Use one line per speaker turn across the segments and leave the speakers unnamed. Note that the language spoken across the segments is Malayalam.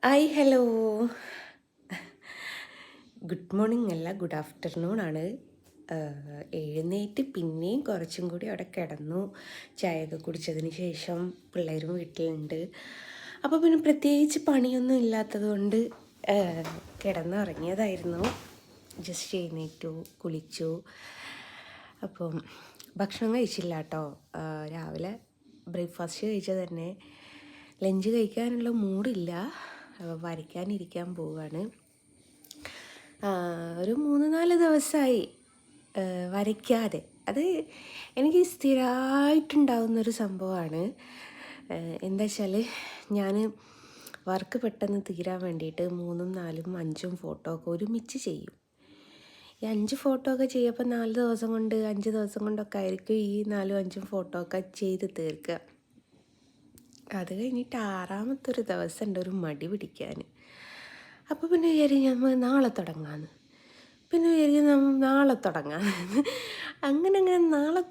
Hi hello. ഗുഡ് മോർണിംഗ് അല്ല, ഗുഡ് ആഫ്റ്റർനൂൺ ആണ്. എഴുന്നേറ്റ് പിന്നെയും കുറച്ചും കൂടി അവിടെ കിടന്നു. ചായയൊക്കെ കുടിച്ചതിന് ശേഷം പിള്ളേരും വീട്ടിലുണ്ട്. അപ്പോൾ പിന്നെ പ്രത്യേകിച്ച് പണിയൊന്നും ഇല്ലാത്തത് കൊണ്ട് കിടന്നുറങ്ങിയതായിരുന്നു. ജസ്റ്റ് എഴുന്നേറ്റു, കുളിച്ചു. അപ്പം ഭക്ഷണം കഴിച്ചില്ല കേട്ടോ. രാവിലെ ബ്രേക്ക്ഫാസ്റ്റ് കഴിച്ചത് തന്നെ. ലഞ്ച് കഴിക്കാനുള്ള മൂഡില്ല. വരയ്ക്കാനിരിക്കാൻ പോവുകയാണ്. ഒരു 3-4 ദിവസമായി വരയ്ക്കാതെ. അത് എനിക്ക് സ്ഥിരമായിട്ടുണ്ടാവുന്നൊരു സംഭവമാണ്. എന്താ വെച്ചാൽ ഞാൻ വർക്ക് പെട്ടെന്ന് തീരാൻ വേണ്ടിയിട്ട് 3, 4, 5 ഫോട്ടോ ഒക്കെ ഒരുമിച്ച് ചെയ്യും. ഈ 5 ഫോട്ടോ ഒക്കെ ചെയ്യുമ്പോൾ 4 ദിവസം കൊണ്ട് 5 ദിവസം കൊണ്ടൊക്കെ ആയിരിക്കും ഈ 4, 5 ഫോട്ടോ ഒക്കെ ചെയ്ത് തീർക്കുക. അത് കഴിഞ്ഞിട്ട് 6ാമത്തെ ഒരു ദിവസം ഉണ്ട് ഒരു മടി പിടിക്കാൻ. അപ്പോൾ പിന്നെ വിചാരിക്കും നമ്മൾ നാളെ തുടങ്ങാമെന്ന്. പിന്നെ വിചാരിക്കും നമ്മൾ നാളെ തുടങ്ങാമെന്ന്. അങ്ങനെ നാളെ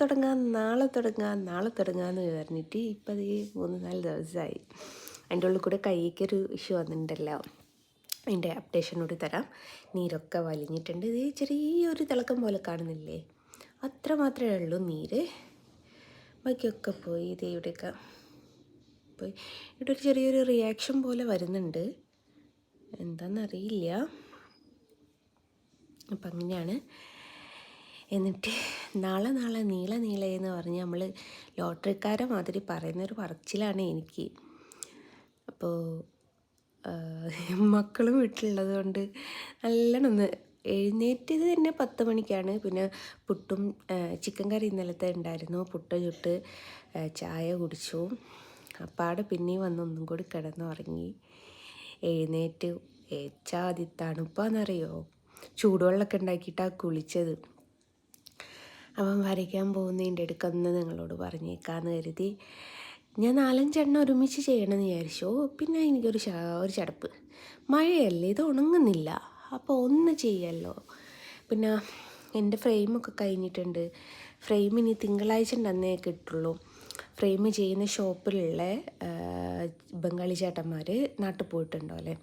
തുടങ്ങാമെന്ന് പറഞ്ഞിട്ട് ഇപ്പം ഈ 3-4 ദിവസമായി. അതിൻ്റെ ഉള്ളിൽ കൂടെ കൈക്കൊരു ഇഷ്യൂ വന്നിട്ടുണ്ടല്ലോ. അതിൻ്റെ അപ്ഡേഷനോട് തരാം. നീരൊക്കെ വലിഞ്ഞിട്ടുണ്ട്. ഇത് ചെറിയൊരു തിളക്കം പോലെ കാണുന്നില്ലേ? അത്ര മാത്രമേ ഉള്ളൂ നീര്. ബാക്കിയൊക്കെ പോയി. ഇത് ഇവിടെയൊക്കെ പോയി. ഇവിടെ ഒരു ചെറിയൊരു റിയാക്ഷൻ പോലെ വരുന്നുണ്ട്. എന്താണെന്നറിയില്ല. അപ്പം അങ്ങനെയാണ്. എന്നിട്ട് നാളെ നീളെന്ന് പറഞ്ഞ് നമ്മൾ ലോട്ടറിക്കാരെ മാതിരി പറയുന്നൊരു പറച്ചിലാണ് എനിക്ക്. അപ്പോൾ മക്കളും വീട്ടിലുള്ളത് കൊണ്ട് നല്ലോണം ഒന്ന് എഴുന്നേറ്റത് തന്നെ 10 മണിക്കാണ്. പിന്നെ പുട്ടും ചിക്കൻ കറി ഇന്നലത്തെ ഉണ്ടായിരുന്നു. പുട്ട് ചുട്ട് ചായ കുടിച്ചു. അപ്പാടെ പിന്നെയും വന്ന് ഒന്നും കൂടി കിടന്നുറങ്ങി. എഴുന്നേറ്റ് ഏച്ചാതി തണുപ്പാണെന്നറിയോ. ചൂടുവെള്ളമൊക്കെ ഉണ്ടാക്കിയിട്ടാണ് കുളിച്ചത്. അപ്പം വരയ്ക്കാൻ പോകുന്നതിൻ്റെ അടുക്കൊന്ന് നിങ്ങളോട് പറഞ്ഞേക്കാമെന്ന് കരുതി. ഞാൻ 4-5 എണ്ണം ഒരുമിച്ച് ചെയ്യണമെന്ന് വിചാരിച്ചു. പിന്നെ എനിക്കൊരു ചടപ്പ്. മഴയല്ലേ, ഇത് ഉണങ്ങുന്നില്ല. അപ്പോൾ ഒന്ന് ചെയ്യല്ലോ. പിന്നെ എൻ്റെ ഫ്രെയിമൊക്കെ കഴിഞ്ഞിട്ടുണ്ട്. ഫ്രെയിം ഇനി തിങ്കളാഴ്ച അന്നേ കിട്ടുള്ളൂ. ഫ്രെയിം ചെയ്യുന്ന ഷോപ്പിലുള്ള ബംഗാളി ചേട്ടന്മാർ നാട്ടിൽ പോയിട്ടുണ്ടോ അല്ലേ.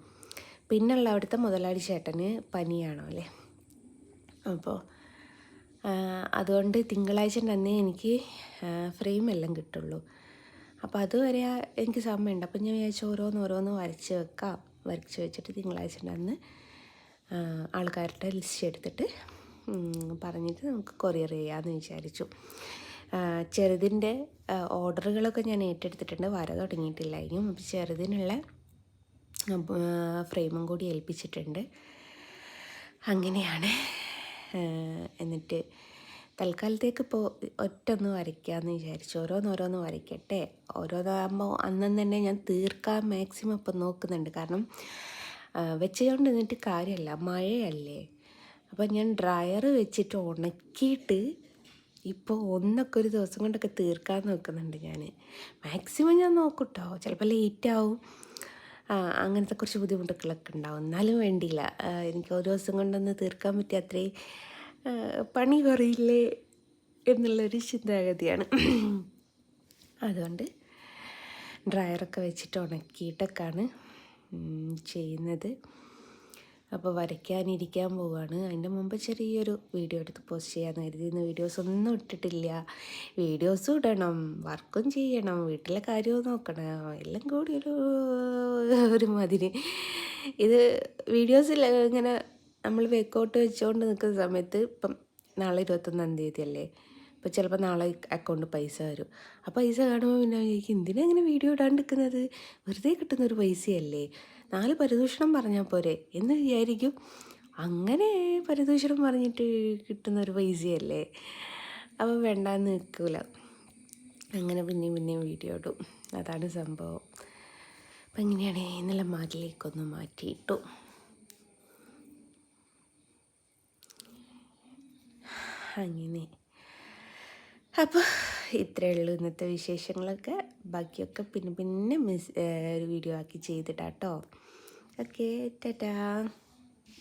പിന്നെയുള്ള അവിടുത്തെ മുതലാളി ചേട്ടന് പനിയാണോ അല്ലേ. അപ്പോൾ അതുകൊണ്ട് തിങ്കളാഴ്ച അന്നേ എനിക്ക് ഫ്രെയിമെല്ലാം കിട്ടുള്ളൂ. അപ്പോൾ അതുവരെ എനിക്ക് സമയമുണ്ട്. അപ്പം ഞാൻ വിചാരിച്ചു ഓരോന്ന് വരച്ച് വെക്കാം. വരച്ച് വെച്ചിട്ട് തിങ്കളാഴ്ച അന്ന് ആൾക്കാരുടെ ലിസ്റ്റ് എടുത്തിട്ട് പറഞ്ഞിട്ട് നമുക്ക് കൊറിയർ ചെയ്യാമെന്ന് വിചാരിച്ചു. ചെറുതിൻ്റെ ഓർഡറുകളൊക്കെ ഞാൻ ഏറ്റെടുത്തിട്ടുണ്ട്. വര തുടങ്ങിയിട്ടില്ല ഇനിയും. അപ്പോൾ ചെറുതിനുള്ള ഫ്രെയിമും കൂടി ഏൽപ്പിച്ചിട്ടുണ്ട്. അങ്ങനെയാണ്. എന്നിട്ട് തൽക്കാലത്തേക്ക് ഇപ്പോൾ ഒറ്റൊന്ന് വരയ്ക്കാമെന്ന് വിചാരിച്ചു. ഓരോന്ന് വരയ്ക്കട്ടെ. ഓരോന്നാകുമ്പോൾ അന്നും തന്നെ ഞാൻ തീർക്കാൻ മാക്സിമം ഇപ്പം നോക്കുന്നുണ്ട്. കാരണം വെച്ചുകൊണ്ട് നിന്നിട്ട് കാര്യമല്ല, മഴയല്ലേ. അപ്പം ഞാൻ ഡ്രയർ വെച്ചിട്ട് ഉണക്കിയിട്ട് ഇപ്പോൾ ഒന്നൊക്കെ ഒരു ദിവസം കൊണ്ടൊക്കെ തീർക്കാൻ നോക്കുന്നുണ്ട്. ഞാൻ മാക്സിമം ഞാൻ നോക്കും കേട്ടോ. ചിലപ്പോൾ ലേറ്റാവും, അങ്ങനത്തെ കുറച്ച് ബുദ്ധിമുട്ടുകളൊക്കെ ഉണ്ടാവും. എന്നാലും വേണ്ടിയില്ല, എനിക്ക് ഒരു ദിവസം കൊണ്ടൊന്ന് തീർക്കാൻ പറ്റിയ അത്രയും പണി കുറയില്ലേ എന്നുള്ളൊരു ചിന്താഗതിയാണ്. അതുകൊണ്ട് ഡ്രയറൊക്കെ വെച്ചിട്ട് ഉണക്കിയിട്ടൊക്കെയാണ് ചെയ്യുന്നത്. അപ്പോൾ വരയ്ക്കാനിരിക്കാൻ പോവുകയാണ്. അതിൻ്റെ മുമ്പ് ചെറിയൊരു വീഡിയോ എടുത്ത് പോസ്റ്റ് ചെയ്യാമെന്ന് കരുതി. ഇന്ന് വീഡിയോസൊന്നും ഇട്ടിട്ടില്ല. വീഡിയോസും ഇടണം, വർക്കും ചെയ്യണം, വീട്ടിലെ കാര്യവും നോക്കണം, എല്ലാം കൂടി ഒരു മതിന്. ഇത് വീഡിയോസിൽ ഇങ്ങനെ നമ്മൾ വേക്കൗട്ട് വെച്ചുകൊണ്ട് നിൽക്കുന്ന സമയത്ത് ഇപ്പം നാളെ 21-ാം തീയതി അല്ലേ. അപ്പോൾ ചിലപ്പോൾ നാളെ അക്കൗണ്ട് പൈസ വരും. ആ പൈസ കാണുമ്പോൾ പിന്നെ എനിക്ക് എന്തിനാ ഇങ്ങനെ വീഡിയോ ഇടാണ്ടിരിക്കുന്നത്, വെറുതെ കിട്ടുന്നൊരു പൈസയല്ലേ, 4 പരിദൂഷണം പറഞ്ഞാൽ പോരെ എന്ന് വിചാരിക്കും. അങ്ങനെ പരിദൂഷണം പറഞ്ഞിട്ട് കിട്ടുന്നൊരു പൈസയല്ലേ, അപ്പോൾ വേണ്ടാന്ന് നിൽക്കില്ല. അങ്ങനെ പിന്നെയും വീഡിയോ ഇടും. അതാണ് സംഭവം. അപ്പം ഇങ്ങനെയാണ്. ഇന്നലെ മാറ്റിലേക്കൊന്ന് മാറ്റിയിട്ടു. അങ്ങനെ അപ്പോൾ ഇത്രയേ ഉള്ളൂ ഇന്നത്തെ വിശേഷങ്ങളൊക്കെ. ബാക്കിയൊക്കെ പിന്നെ ഒരു വീഡിയോ ആക്കി ചെയ്തിട്ടാട്ടോ. ഓക്കെ, ടാറ്റാ.